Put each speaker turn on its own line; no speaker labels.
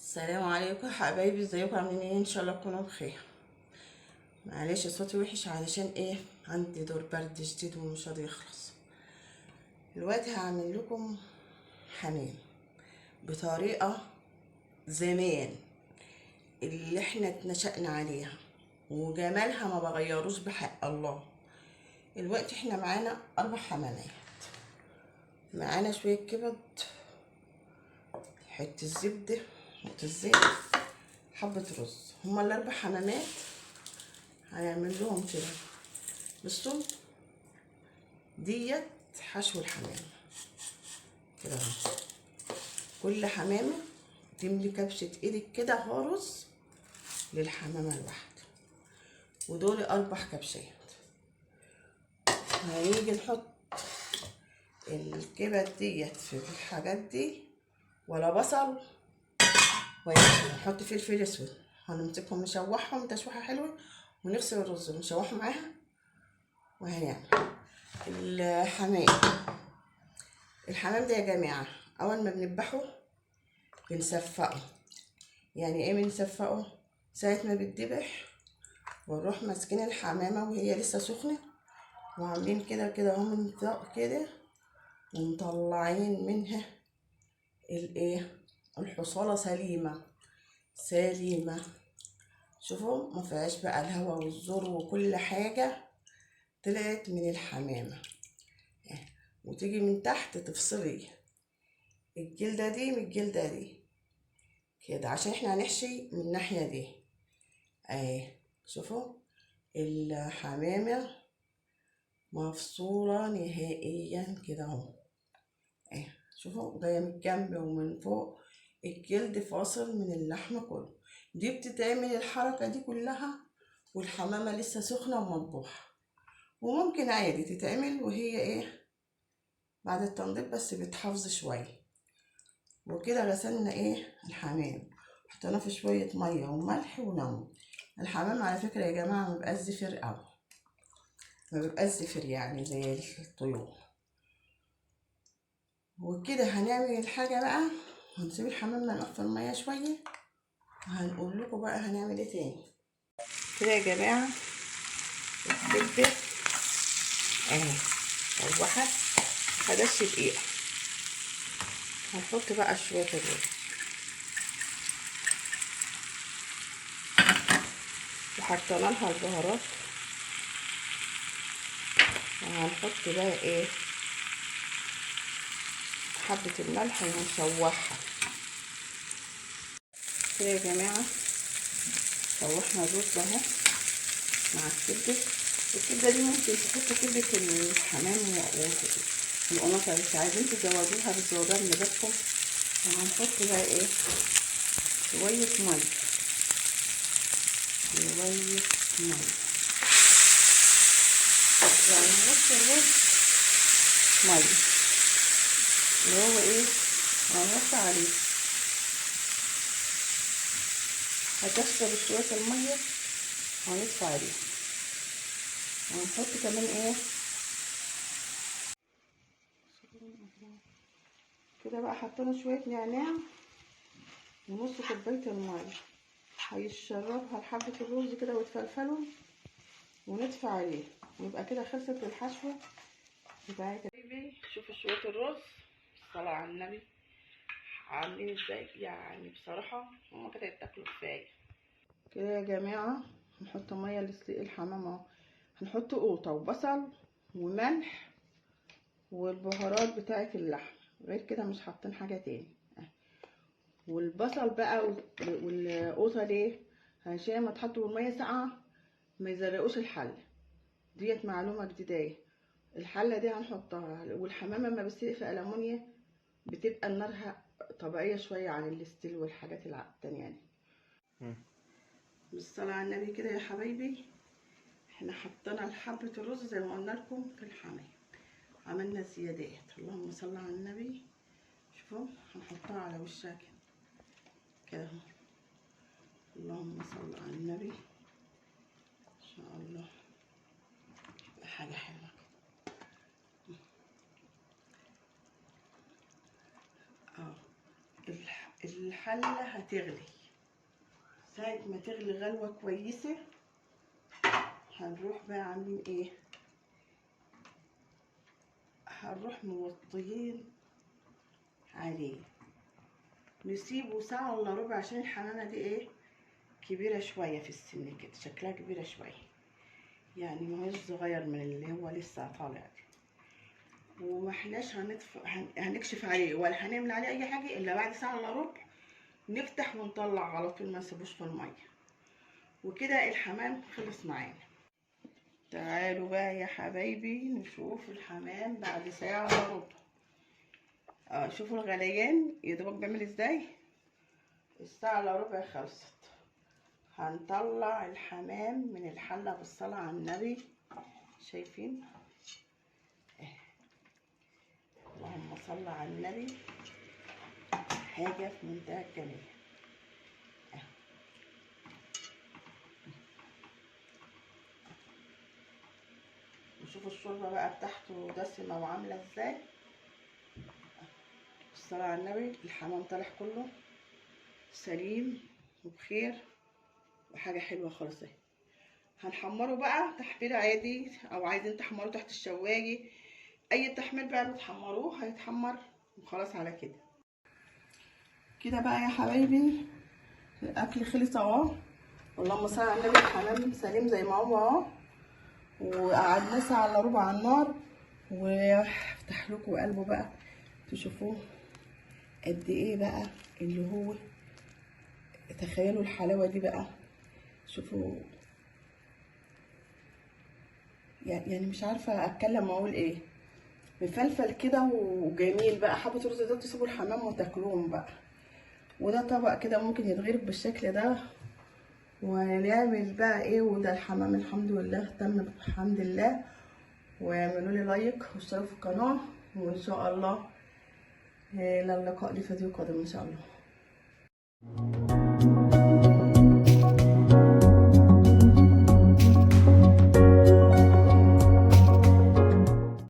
السلام عليكم يا حبايبي، ازيكم عاملين ايه؟ ان شاء الله تكونوا بخير. معلش صوتي وحش علشان ايه، عندي دور برد شديد ومش راضي يخلص. دلوقتي هعمل لكم حمام بطريقه زمان اللي احنا اتنشأنا عليها، وجمالها ما بغيروش بحق الله. دلوقتي احنا معانا 4 حمامات، معانا شويه كبد، حته زبده، نقطه زيت، حبه رز. هما ال4 حمامات هنعمل لهم كده. بصوا ديت حشو الحمام كده اهو. كل حمامه تملي كبشه ايدك كده هرز للحمامه الواحده، ودول 4 كبشات. هنيجي نحط الكبد ديت في الحاجات دي، ولا بصل ولا نحط فلفل اسود. هنمسكهم نشوحهم تشويحه حلوه، ونغسل الرز ونشوحه معاها. وهنعمل الحمام. الحمام ده يا جماعه اول ما بنذبحه بنسفقه. يعني ايه بنسفقه؟ ساعة ما بتذبح ونروح ماسكين الحمامة وهي لسه سخنة، وعاملين كده كده اهو من فوق كده، ومطلعين منها الايه، الحصالة سليمة سليمة. شوفوا ما فيهاش بقى الهوا والزور، وكل حاجة طلعت من الحمامة. وتيجي من تحت تفصلي الجلدة دي من الجلدة دي كده، عشان احنا هنحشي من الناحية دي. شوفوا الحمامة مفصولة نهائيا كده اهو. شوفوا جاية من الجنب ومن فوق، الجلد فاصل من اللحمة كله. دي بتتعمل الحركة دي كلها والحمامة لسه سخنة ومطبوخة، وممكن عادي تتعمل وهي ايه بعد التنظيف بس بتحافظ شوية. وكده غسلنا ايه الحمام، حطيناه في شوية مية وملح وليمون. الحمام على فكرة يا جماعة مبيبقاش زفر اوي، مبيبقاش زفر يعني زي الطيور. وكده هنعمل الحاجة بقى، هنسيب الحمام منقوع في المية شوية، وهنقول لكم بقى هنعمل ايه تاني. كده يا جماعة الزبدة اهي شوحت، هدش دقيقة. هنحط بقى شوية الرز، وحطينا لها البهارات، وهنحط بقى ايه حبة الملح ونشوحها كده يا جماعة. شوحنا الرز اهو مع الكبدة. الكبدة دي ممكن تحطوا كبدة الحمام والقناصة، مش عايزين تزودوها بتزودوها بمزاجكم. وهنحط بقى ايه شوية مية، شوية مية يعني نص الرز مية، اللي هو ايه هنحط عليه. هتشرب شوية المية وهنطفي عليه. وهنحط كمان ايه كده بقى، حطينا شوية نعناع ونص كوباية المية، هيشربها لحبة الرز كده وتفلفلهم، ونطفي عليه. ويبقى كده خلصت الحشوة بتاعت بيبي. شوفوا شوية الرز، الصلاة على النبي عاملين ازاي، يعني بصراحة هما كده يتاكلوا كفاية. كده يا جماعة هنحط مية لسلق الحمام اهو. هنحط قوطة وبصل وملح والبهارات بتاعت اللحم، غير كده مش حاطين حاجة تاني. والبصل بقى والقوطة ليه؟ عشان ما تحطوا المية ساقعة ما يزرقوش الحلة. ديت معلومة جديدة. الحلة دي هنحطها، والحمامة لما بتسلق في ألمونيا بتبقى نارها طبيعية شوية عن الستيل والحاجات التانية دي. بالصلاة على النبي كده يا حبايبي، احنا حطينا حبة الرز زي ما قلنا لكم في الحمام، عملنا زيادات. اللهم صل على النبي. شوفوا هنحطها على وشها كده اهو. اللهم صل على النبي. ان شاء الله تبقى حاجة حلوة. الحله هتغلي. ساعه ما تغلي غلوه كويسه هنروح بقى عاملين ايه، هنروح موطيين عليه، نسيبه ساعه ولا ربع عشان الحمامه دي ايه كبيره شويه في السن كده، شكلها كبيره شويه يعني ما هيش صغير من اللي هو لسه طالع دي. وما احناش هنكشف عليه ولا هنعمل عليه اي حاجه الا بعد ساعه الا ربع نفتح ونطلع على طول، ما نسيبوش في الميه. وكده الحمام خلص معانا. تعالوا بقى يا حبايبي نشوف الحمام بعد ساعه الا ربع. شوفوا الغليان يا دوبك بيعمل ازاي. الساعه الا ربع خلصت. هنطلع الحمام من الحله بالصلاه على النبي. شايفين؟ اللهم صل على النبي. حاجه في منتهى الجمال. وشوفوا الشوربه بقى بتاعته دسمه وعامله ازاي. الصلاه على النبي. الحمام طالع كله سليم وبخير وحاجه حلوه خالص اهي. هنحمره بقى تحمير عادي، او عايزين تحمروه تحت الشوايه، اي تحمير بقى بتحمروه هيتحمر وخلاص على كده. كده بقى يا حبايبي الاكل خلص اهو. اللهم صل على النبي. الحمام سليم زي ما هو اهو، وقعدناه ساعه الا ربع على النار. وافتح لكم قلبه بقى تشوفوه قد ايه بقى اللي هو. تخيلوا الحلاوه دي بقى. شوفوا يعني مش عارفه اتكلم واقول ايه. مفلفل كده وجميل بقى. حبه رز ده تسيبوا الحمام وتاكلوهم بقى. وده طبق كده ممكن يتغرب بالشكل ده. ونعمل بقى ايه. وده الحمام الحمد لله تم بحمد الله. واعملوا لي لايك واشتركوا في القناه، وان شاء الله الى اللقاء لفيديو قادم ان شاء الله.